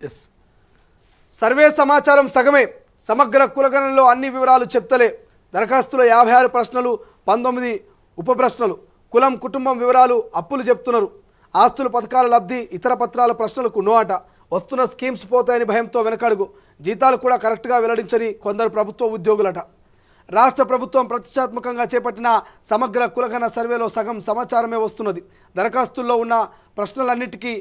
Yes survey సమాచారం సగమే సమగ్ర కులగణనలో అన్ని వివరాలు చెప్తలే దరఖాస్తులో 56 ప్రశ్నలు 19 ఉప ప్రశ్నలు కులం కుటుంబం వివరాలు అప్పులు చెప్తున్నారు ఆస్తుల పథకాల లబ్ధి ఇతర పత్రాల ప్రశ్నలకు నో అట వస్తున్న స్కీమ్స్ పోతాయని భయంతో వెనకడుగు జీతాలు కూడా కరెక్ట్గా వెల్లడించని కొందరు ప్రభుత్వ ఉద్యోగులట రాష్ట్ర ప్రభుత్వం ప్రతిష్టాత్మకంగా చేపట్టిన సమగ్ర కులగణన సర్వేలో సగం సమాచారమే వస్తున్నది దరఖాస్తుల్లో ఉన్న ప్రశ్నలన్నిటికీ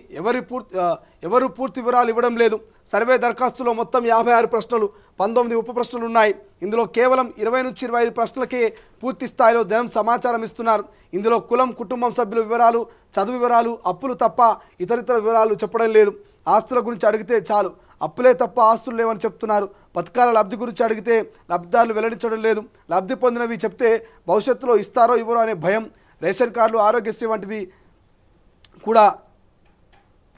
ఎవరు పూర్తి వివరాలు ఇవ్వడం లేదు సర్వే దరఖాస్తులో మొత్తం 56 ప్రశ్నలు 19 ఉప ప్రశ్నలు ఉన్నాయి ఇందులో కేవలం 20 నుంచి 25 ప్రశ్నలకే పూర్తి స్థాయిలో జనం సమాచారం ఇస్తున్నారు ఇందులో కులం కుటుంబం సభ్యుల వివరాలు చదువు వివరాలు అప్పులు తప్ప ఇతరితర వివరాలు చెప్పడం లేదు ఆస్తుల గురించి అడిగితే చాలు అప్పులే తప్ప ఆస్తులు లేవని చెప్తున్నారు పథకాల లబ్ధి గురించి అడిగితే లబ్ధిదారులు వెల్లడించడం లేదు లబ్ధి పొందినవి చెప్తే భవిష్యత్తులో ఇస్తారో ఇవ్వరో అనే భయం రేషన్ కార్డులు ఆరోగ్యశ్రీ వంటివి కూడా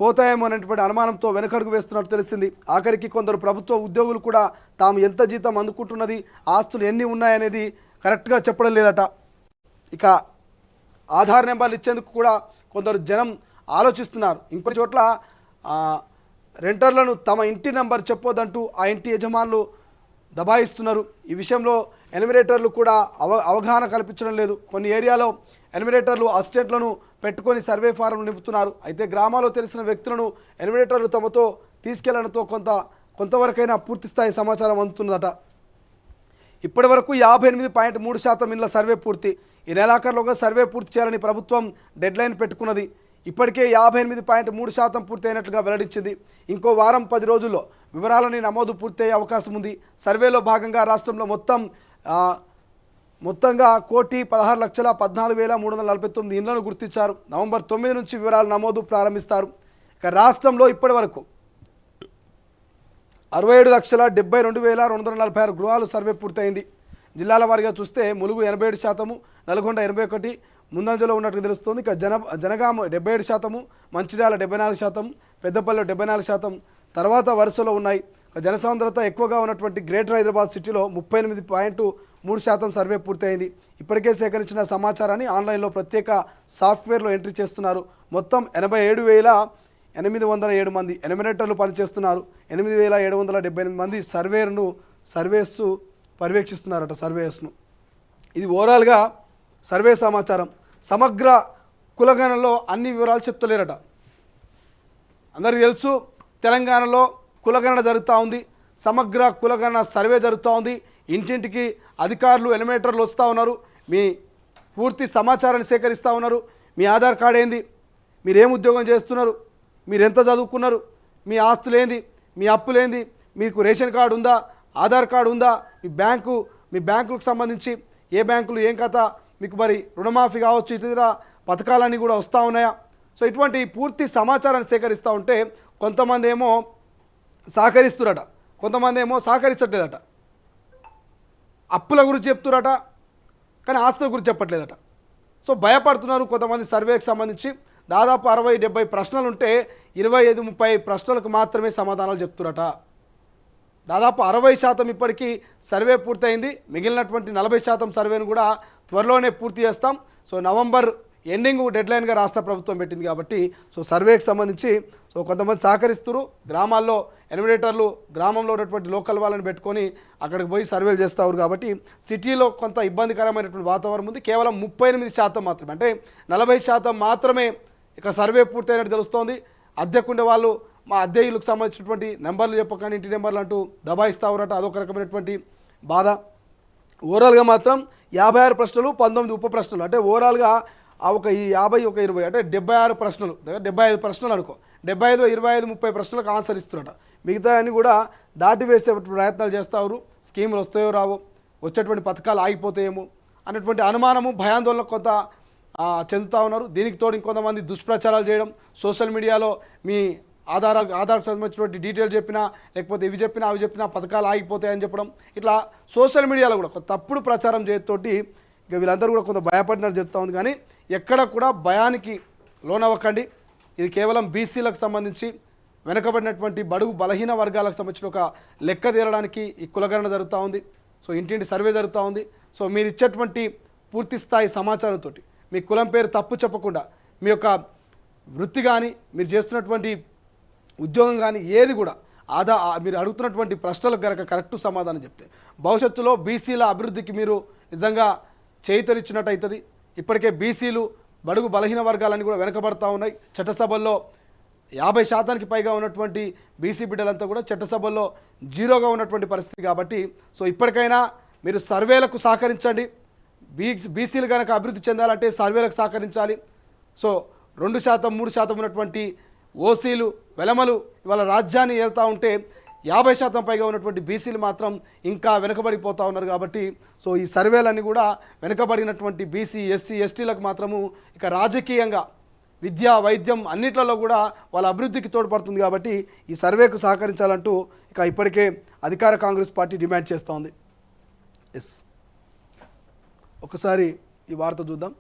పోతాయేమో అనేటువంటి అనుమానంతో వెనకడుగు వేస్తున్నట్టు తెలిసింది ఆఖరికి కొందరు ప్రభుత్వ ఉద్యోగులు కూడా తాము ఎంత జీతం అందుకుంటున్నది ఆస్తులు ఎన్ని ఉన్నాయనేది కరెక్ట్గా చెప్పడం లేదట ఇక ఆధార్ నెంబర్లు ఇచ్చేందుకు కూడా కొందరు జనం ఆలోచిస్తున్నారు ఇంకొన్ని చోట్ల రెంటర్లను తమ ఇంటి నెంబర్ చెప్పొద్దంటూ ఆ ఇంటి యజమానులు దబాయిస్తున్నారు ఈ విషయంలో ఎన్యుమరేటర్లు కూడా అవగాహన కల్పించడం లేదు కొన్ని ఏరియాలో ఎన్యుమరేటర్లు అసిస్టెంట్లను పెట్టుకొని సర్వే ఫారం నింపుతున్నారు అయితే గ్రామాల్లో తెలిసిన వ్యక్తులను ఎన్యుమరేటర్లు తమతో తీసుకెళ్లడంతో కొంతవరకైనా పూర్తిస్థాయి సమాచారం అందుతుందట ఇప్పటి వరకు 58.3% ఇళ్ల సర్వే పూర్తి ఈ నెలాఖరులోగా సర్వే పూర్తి చేయాలని ప్రభుత్వం డెడ్లైన్ పెట్టుకున్నది ఇప్పటికే 58.3% పూర్తి అయినట్లుగా వెల్లడించింది ఇంకో వారం 10 రోజుల్లో వివరాలని నమోదు పూర్తయ్యే అవకాశం ఉంది సర్వేలో భాగంగా రాష్ట్రంలో మొత్తంగా 1,16,14,349 ఇళ్లను గుర్తించారు నవంబర్ 9 నుంచి వివరాల నమోదు ప్రారంభిస్తారు ఇక రాష్ట్రంలో ఇప్పటి వరకు 67,72,246 గృహాలు సర్వే పూర్తయింది జిల్లాల వారీగా చూస్తే ములుగు 87%, నల్గొండ 81 ముందంజలో ఉన్నట్టు తెలుస్తోంది ఇక జనగామ 77%, మంచిర్యాల 74%, పెద్దపల్లి 74% తర్వాత వరుసలో ఉన్నాయి జనసాంద్రత ఎక్కువగా ఉన్నటువంటి గ్రేటర్ హైదరాబాద్ సిటీలో 38.3% సర్వే పూర్తయింది ఇప్పటికే సేకరించిన సమాచారాన్ని ఆన్లైన్లో ప్రత్యేక సాఫ్ట్వేర్లో ఎంట్రీ చేస్తున్నారు మొత్తం 87,807 మంది ఎన్యుమరేటర్లు పనిచేస్తున్నారు 8,778 మంది సర్వేస్ పర్యవేక్షిస్తున్నారట సర్వేస్ను ఇది ఓవరాల్గా సర్వే సమాచారం సమగ్ర కులగణనలో అన్ని వివరాలు చెప్తలేరట అందరికీ తెలుసు తెలంగాణలో కులగణన జరుగుతూ ఉంది సమగ్ర కులగణన సర్వే జరుగుతూ ఉంది ఇంటింటికి అధికారులు ఎన్యుమరేటర్లు వస్తూ ఉన్నారు మీ పూర్తి సమాచారాన్ని సేకరిస్తూ ఉన్నారు మీ ఆధార్ కార్డు ఏంది మీరేం ఉద్యోగం చేస్తున్నారు మీరు ఎంత చదువుకున్నారు మీ ఆస్తులు ఏంది మీ అప్పులేంది మీకు రేషన్ కార్డు ఉందా ఆధార్ కార్డు ఉందా మీ బ్యాంకులకు సంబంధించి ఏ బ్యాంకులు ఏం కథ మీకు మరి రుణమాఫీ కావచ్చు ఇతర పథకాలన్నీ కూడా వస్తూ ఉన్నాయా సో ఇటువంటి పూర్తి సమాచారాన్ని సేకరిస్తూ ఉంటే కొంతమంది ఏమో సహకరిస్తురట కొంతమంది ఏమో సహకరించట్లేదట అప్పుల గురించి చెప్తురట కానీ ఆస్తుల గురించి చెప్పట్లేదట సో భయపడుతున్నారు కొంతమంది సర్వేకి సంబంధించి దాదాపు 60-70 ప్రశ్నలు ఉంటే 25-30 ప్రశ్నలకు మాత్రమే సమాధానాలు చెప్తురట దాదాపు 60% ఇప్పటికీ సర్వే పూర్తయింది మిగిలినటువంటి 40% సర్వేను కూడా త్వరలోనే పూర్తి చేస్తాం సో నవంబర్ ఎండింగ్ డెడ్లైన్గా రాష్ట్ర ప్రభుత్వం పెట్టింది కాబట్టి సో సర్వేకి సంబంధించి సో కొంతమంది సహకరిస్తున్నారు గ్రామాల్లో ఎన్యుమరేటర్లు గ్రామంలో ఉన్నటువంటి లోకల్ వాళ్ళని పెట్టుకొని అక్కడికి పోయి సర్వేలు చేస్తారు కాబట్టి సిటీలో కొంత ఇబ్బందికరమైనటువంటి వాతావరణం ఉంది కేవలం 38% మాత్రమే అంటే 40% మాత్రమే ఇక సర్వే పూర్తయినట్టు తెలుస్తోంది అద్దెకుండే వాళ్ళు మా అద్దె ఇళ్ళకు సంబంధించినటువంటి నెంబర్లు చెప్పకండి ఇంటి నెంబర్లు అంటూ దబాయిస్తారట అదొక రకమైనటువంటి బాధ ఓవరాల్గా మాత్రం 56 ప్రశ్నలు 19 ఉప ప్రశ్నలు అంటే ఓవరాల్గా ఒక ఈ 50 ఒక 20 అంటే 76 ప్రశ్నలు 75 ప్రశ్నలు అనుకో 75 25 30 ప్రశ్నలకు ఆన్సర్ ఇస్తున్నారట మిగతా అన్ని కూడా దాటి వేసే ప్రయత్నాలు చేస్తారు స్కీములు వస్తాయో రావో వచ్చేటువంటి పథకాలు ఆగిపోతాయేమో అనేటువంటి అనుమానము భయాందోళన కొంత చెందుతూ ఉన్నారు దీనికి తోడు ఇంకొంతమంది దుష్ప్రచారాలు చేయడం సోషల్ మీడియాలో మీ ఆధార్కు సంబంధించినటువంటి డీటెయిల్స్ చెప్పినా లేకపోతే ఇవి చెప్పినా అవి చెప్పినా పథకాలు ఆగిపోతాయని చెప్పడం ఇట్లా సోషల్ మీడియాలో కూడా తప్పుడు ప్రచారం చేయతోటి ఇక వీళ్ళందరూ కూడా కొంత భయపడినట్టు చెప్తా ఉంది కానీ ఎక్కడ కూడా భయానికి లోనవ్వకండి ఇది కేవలం బీసీలకు సంబంధించి వెనుకబడినటువంటి బడుగు బలహీన వర్గాలకు సంబంధించిన ఒక లెక్క తీరడానికి ఈ కులగణన జరుగుతూ ఉంది సో ఇంటింటి సర్వే జరుగుతూ ఉంది సో మీరు ఇచ్చేటువంటి పూర్తి స్థాయి సమాచారంతో మీ కులం పేరు తప్పు చెప్పకుండా మీ యొక్క వృత్తి కానీ మీరు చేస్తున్నటువంటి ఉద్యోగం కానీ ఏది కూడా మీరు అడుగుతున్నటువంటి ప్రశ్నలకు కనుక కరెక్ట్ సమాధానం చెప్తే భవిష్యత్తులో బీసీల అభివృద్ధికి మీరు నిజంగా చేయితనిచ్చినట్టు అవుతుంది. ఇప్పటికే బీసీలు బడుగు బలహీన వర్గాలన్నీ కూడా వెనకబడతా ఉన్నాయి. చట్టసభల్లో 50% పైగా ఉన్నటువంటి బీసీ బిడ్డలంతా కూడా చట్టసభల్లో జీరోగా ఉన్నటువంటి పరిస్థితి. కాబట్టి సో ఇప్పటికైనా మీరు సర్వేలకు సహకరించండి. బీసీలు కనుక అభివృద్ధి చెందాలంటే సర్వేలకు సహకరించాలి. సో 2% 3% ఉన్నటువంటి ఓసీలు వెలమలు ఇవాళ రాజ్యాన్ని ఏళ్తూ ఉంటే 50% పైగా ఉన్నటువంటి బీసీలు మాత్రం ఇంకా వెనుకబడిపోతూ ఉన్నారు. కాబట్టి సో ఈ సర్వేలన్నీ కూడా వెనుకబడినటువంటి బీసీ ఎస్సీ ఎస్టీలకు మాత్రము ఇక రాజకీయంగా విద్య వైద్యం అన్నిట్లలో కూడా వాళ్ళ అభివృద్ధికి తోడ్పడుతుంది. కాబట్టి ఈ సర్వేకు సహకరించాలంటూ ఇక ఇప్పటికే అధికార కాంగ్రెస్ పార్టీ డిమాండ్ చేస్తూ ఉంది. ఒకసారి ఈ వార్త చూద్దాం.